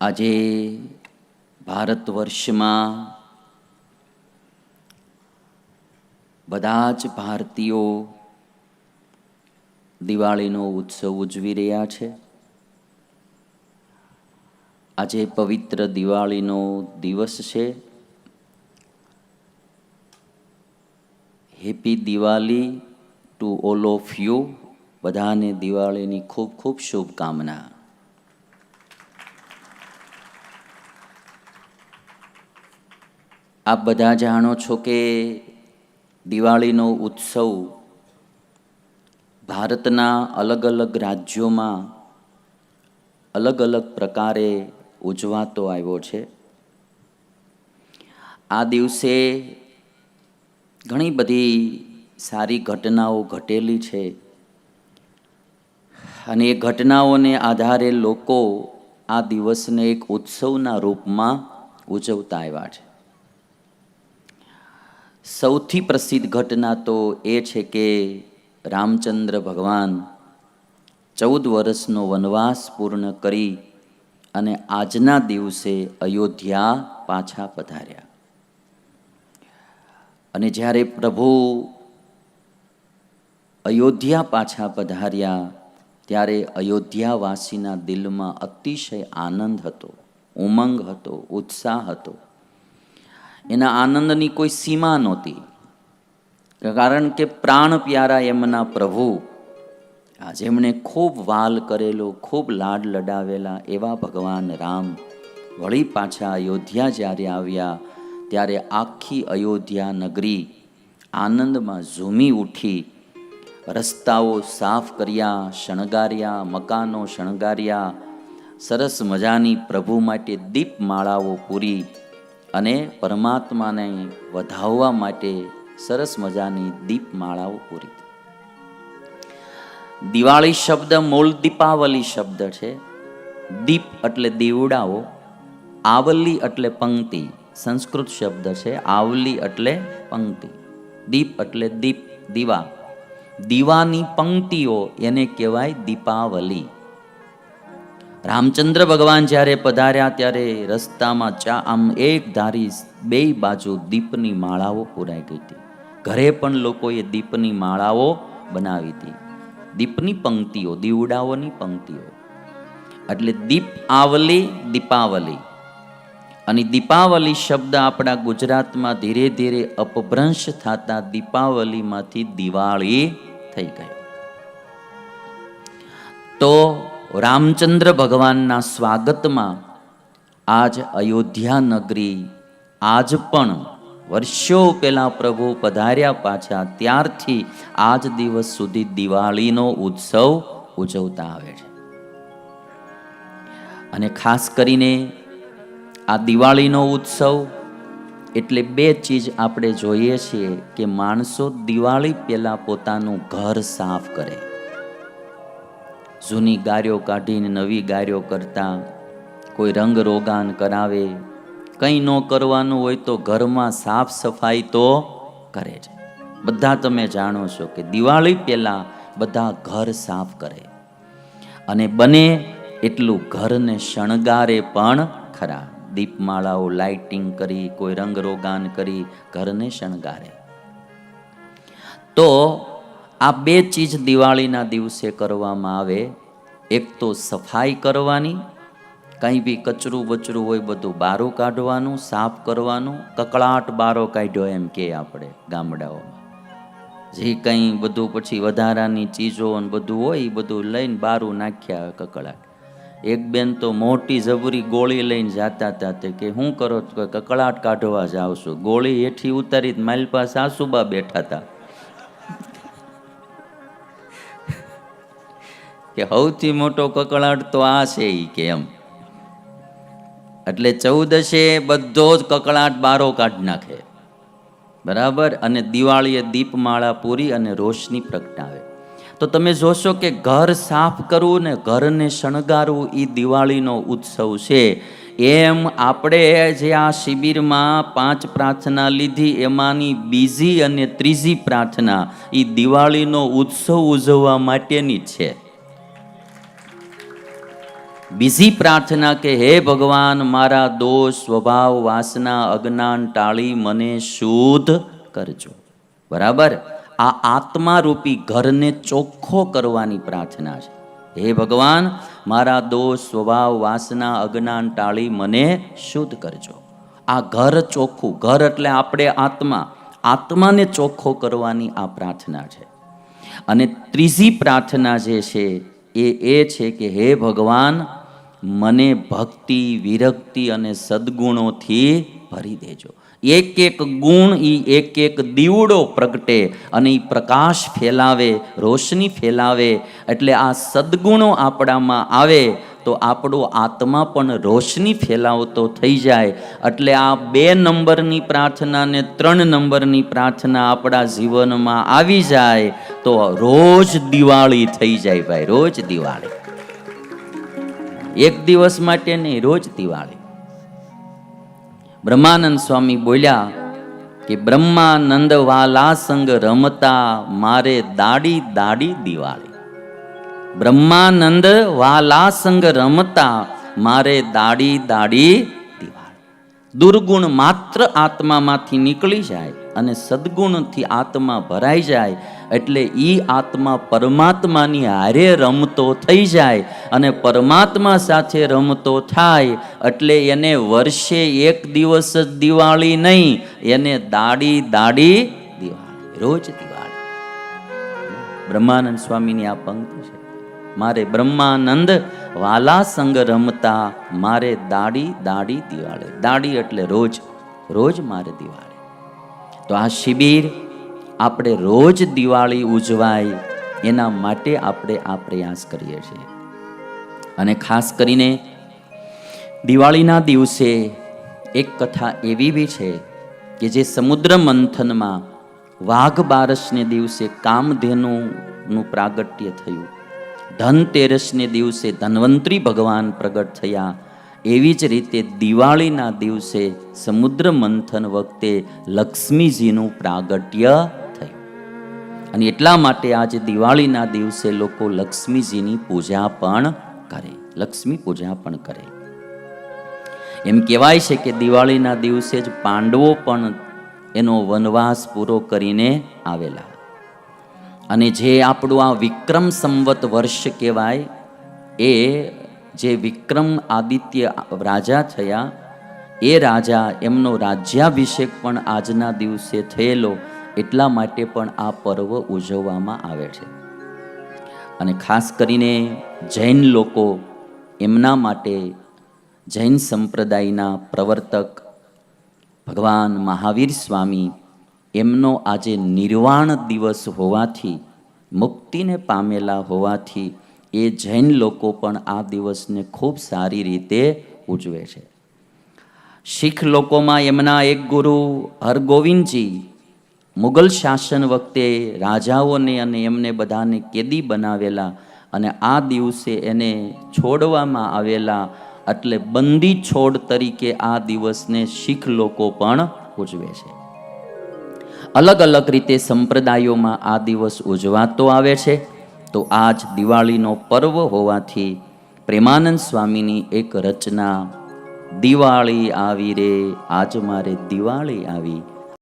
આજે ભારત વર્ષમાં બધા જ ભારતીયો દિવાળીનો ઉત્સવ ઉજવી રહ્યા છે. આજે પવિત્ર દિવાળીનો દિવસ છે. Happy Diwali to all of you. બધાને દિવાળીની ખૂબ ખૂબ શુભકામના. આપ બધા જાણો છો કે દિવાળીનો ઉત્સવ ભારતના અલગ અલગ રાજ્યોમાં અલગ અલગ પ્રકારે ઉજવાતો આવ્યો છે. આ દિવસે ઘણી બધી સારી ઘટનાઓ ઘટેલી છે અને એ ઘટનાઓને આધારે લોકો આ દિવસને એક ઉત્સવના રૂપમાં ઉજવતા આવ્યા છે. સૌથી પ્રસિદ્ધ ઘટના તો એ છે કે રામચંદ્ર ભગવાન 14 વર્ષનો વનવાસ પૂર્ણ કરી અને આજના દિવસે અયોધ્યા પાછા પધાર્યા. અને જ્યારે પ્રભુ અયોધ્યા પાછા પધાર્યા ત્યારે અયોધ્યાવાસીના દિલમાં અતિશય આનંદ હતો, ઉમંગ હતો, ઉત્સાહ હતો. એના આનંદની કોઈ સીમા નહોતી, કારણ કે પ્રાણ પ્યારા એમના પ્રભુ, જેમણે ખૂબ વાલ કરેલો, ખૂબ લાડ લડાવેલા એવા ભગવાન રામ વળી પાછા અયોધ્યા જ્યારે આવ્યા ત્યારે આખી અયોધ્યા નગરી આનંદમાં ઝૂમી ઉઠી. રસ્તાઓ સાફ કર્યા, શણગાર્યા, મકાનો શણગાર્યા, સરસ મજાની પ્રભુ માટે દીપમાળાઓ પૂરી અને પરમાત્માને વધાવવા માટે સરસ મજાની દીપમાળાઓ પૂરી. દિવાળી શબ્દ મૂળ દીપાવલી શબ્દ છે. દીપ એટલે દીવડાઓ, આવલી એટલે પંક્તિ, સંસ્કૃત શબ્દ છે. આવલી એટલે પંક્તિ, દીપ એટલે દીપ, દીવા, દીવાની પંક્તિઓ એને કહેવાય દીપાવલી. રામચંદ્ર ભગવાન જ્યારે પધાર્યા ત્યારે રસ્તામાં આમ એક ધારી બે બાજુ દીપની માળાઓ પુરાઈ ગઈ હતી. ઘરે પણ લોકોએ દીપની માળાઓ બનાવી હતી. દીપની પંક્તિઓ, દીવડાઓની પંક્તિઓ, એટલે દીપ આવલી, દીપાવલી. અને દીપાવલી શબ્દ આપણા ગુજરાતમાં ધીરે ધીરે અપભ્રંશ થતા દીપાવલીમાંથી દિવાળી થઈ ગઈ. તો રામચંદ્ર ભગવાનના સ્વાગતમાં આજ અયોધ્યા નગરી આજ પણ વર્ષો પહેલા પ્રભુ પધાર્યા પાછા ત્યારથી આજ દિવસ સુધી દિવાળીનો ઉત્સવ ઉજવતા આવે છે. અને ખાસ કરીને આ દિવાળીનો ઉત્સવ એટલે બે ચીજ આપણે જોઈએ છીએ કે માણસો દિવાળી પહેલા પોતાનું ઘર સાફ કરે. જૂની ગારીઓ કાઢીને નવી ગારીઓ કરતા, કોઈ રંગ રોગાન કરાવે, કંઈ ન કરવાનું હોય તો ઘરમાં સાફ સફાઈ તો કરે છે. બધા તમે જાણો છો કે દિવાળી પહેલા બધા ઘર સાફ કરે અને બને એટલું ઘરને શણગારે પણ ખરા. દીપમાળાઓ લાઇટિંગ કરી, કોઈ રંગ રોગાન કરી ઘરને શણગારે. તો આ બે ચીજ દિવાળીના દિવસે કરવામાં આવે. એક તો સફાઈ કરવાની, કંઈ બી કચરું બચરું હોય બધું બારું કાઢવાનું, સાફ કરવાનું. કકળાટ બારો કાઢ્યો એમ કે આપણે ગામડાઓમાં. જે કંઈ બધું પછી વધારાની ચીજો ને બધું હોય એ બધું લઈને બારું નાખ્યા કકળાટ. એક બેન તો મોટી જબરી ગોળી લઈને જાતા હતા તે કે શું કરો છો? કકળાટ કાઢવા જાવ છું. ગોળી હેઠી ઉતારી મારી પાસે સાસુબા બેઠા હતા કે સૌથી મોટો કકળાટ તો આ છે કે એમ. એટલે 14 બધો જ કકળાટ બારો કાઢી નાખે, બરાબર. અને દિવાળીએ દીપમાળા પૂરી અને રોશની પ્રગટાવે. તો તમે જોશો કે ઘર સાફ કરવું ને ઘરને શણગારવું એ દિવાળીનો ઉત્સવ છે. એમ આપણે જે આ શિબિરમાં 5 પ્રાર્થના લીધી એમાંની બીજી અને ત્રીજી પ્રાર્થના એ દિવાળીનો ઉત્સવ ઉજવવા માટેની જ છે. બીજી પ્રાર્થના કે હે ભગવાન, મારા દોષ, સ્વભાવ, વાસના, અજ્ઞાન ટાળી મને શુદ્ધ કરજો. બરાબર, આ આત્મારૂપી ઘરને ચોખ્ખો કરવાની પ્રાર્થના છે. હે ભગવાન, મારા દોષ, સ્વભાવ, વાસના, અજ્ઞાન ટાળી મને શુદ્ધ કરજો. આ ઘર ચોખ્ખું, ઘર એટલે આપણે આત્માને ચોખ્ખો કરવાની આ પ્રાર્થના છે. અને ત્રીજી પ્રાર્થના જે છે એ છે કે હે ભગવાન, મને ભક્તિ, વિરક્તિ અને સદગુણોથી ભરી દેજો. એક એક ગુણ, એક એક દીવડો પ્રગટે અને એ પ્રકાશ ફેલાવે, રોશની ફેલાવે. એટલે આ સદગુણો આપણામાં આવે તો આપણો આત્મા પણ રોશની ફેલાવતો થઈ જાય. એટલે આ 2 નંબરની પ્રાર્થના ને 3 નંબરની પ્રાર્થના આપણા જીવનમાં આવી જાય તો રોજ દિવાળી થઈ જાય ભાઈ, રોજ દિવાળી. એક દિવસ માટે નહીં, રોજ દિવાળી. બ્રહ્માનંદ સ્વામી બોલ્યા કે બ્રહ્માનંદ વાલા સંગ રમતા મારે દાડી દાડી દિવાળી. બ્રહ્માનંદ વાલા સંગ રમતા મારે દાડી દાડી દિવાળી. દુર્ગુણ માત્ર આત્મામાંથી નીકળી જાય અને સદગુણથી આત્મા ભરાઈ જાય એટલે ઈ આત્મા પરમાત્માની હારે રમતો થઈ જાય. અને પરમાત્મા સાથે રમતો થાય એટલે એને વર્ષે એક દિવસ જ દિવાળી નહીં, એને દાડી દાડી દિવાળી, રોજ દિવાળી. બ્રહ્માનંદ સ્વામીની આ પંક્તિ છે. મારે બ્રહ્માનંદ વાલા સંગ રમતા મારે દાડી દાડી દિવાળી. દાડી એટલે રોજ, રોજ મારે દિવાળી. તો આ શિબિર આપણે રોજ દિવાળી ઉજવાય એના માટે આપણે આ પ્રયાસ કરીએ છીએ. અને ખાસ કરીને દિવાળીના દિવસે એક કથા એવી બી છે કે જે સમુદ્ર મંથનમાં વાઘ બારસને દિવસે કામધેનુનું પ્રાગટ્ય થયું, ધનતેરસને દિવસે ધન્વંતરી ભગવાન પ્રગટ થયા. એવી જ રીતે દિવાળીના દિવસે સમુદ્ર મંથન વખતે લક્ષ્મીજીનું પ્રાગટ્ય થયું. અને એટલા માટે આજે દિવાળીના દિવસે લોકો લક્ષ્મીજીની પૂજા પણ કરે, લક્ષ્મી પૂજા પણ કરે. એમ કહેવાય છે કે દિવાળીના દિવસે જ પાંડવો પણ એનો વનવાસ પૂરો કરીને આવેલા. અને જે આપણું આ વિક્રમ સંવત વર્ષ કહેવાય, એ જે વિક્રમ આદિત્ય રાજા થયા, એ રાજા એમનો રાજ્યાભિષેક પણ આજના દિવસે થયેલો. એટલા માટે પણ આ પર્વ ઉજવવામાં આવે છે. અને ખાસ કરીને જૈન લોકો, એમના માટે જૈન સંપ્રદાયના પ્રવર્તક ભગવાન મહાવીર સ્વામી, એમનો આજે નિર્વાણ દિવસ હોવાથી, મુક્તિને પામેલા હોવાથી એ જૈન લોકો પણ આ દિવસને ખૂબ સારી રીતે ઉજવે છે. શીખ લોકોમાં એમના એક ગુરુ હરગોવિંદજી મુગલ શાસન વખતે રાજાઓને અને એમને બધાને કેદી બનાવેલા અને આ દિવસે એને છોડવામાં આવેલા. એટલે બંદી છોડ તરીકે આ દિવસને શીખ લોકો પણ ઉજવે છે. અલગ અલગ રીતે સંપ્રદાયોમાં આ દિવસ ઉજવાતો આવે છે. તો આજ દિવાળીનો પર્વ હોવાથી પ્રેમાનંદ સ્વામીની એક રચના, દિવાળી આવી રે આજ મારે દિવાળી આવી,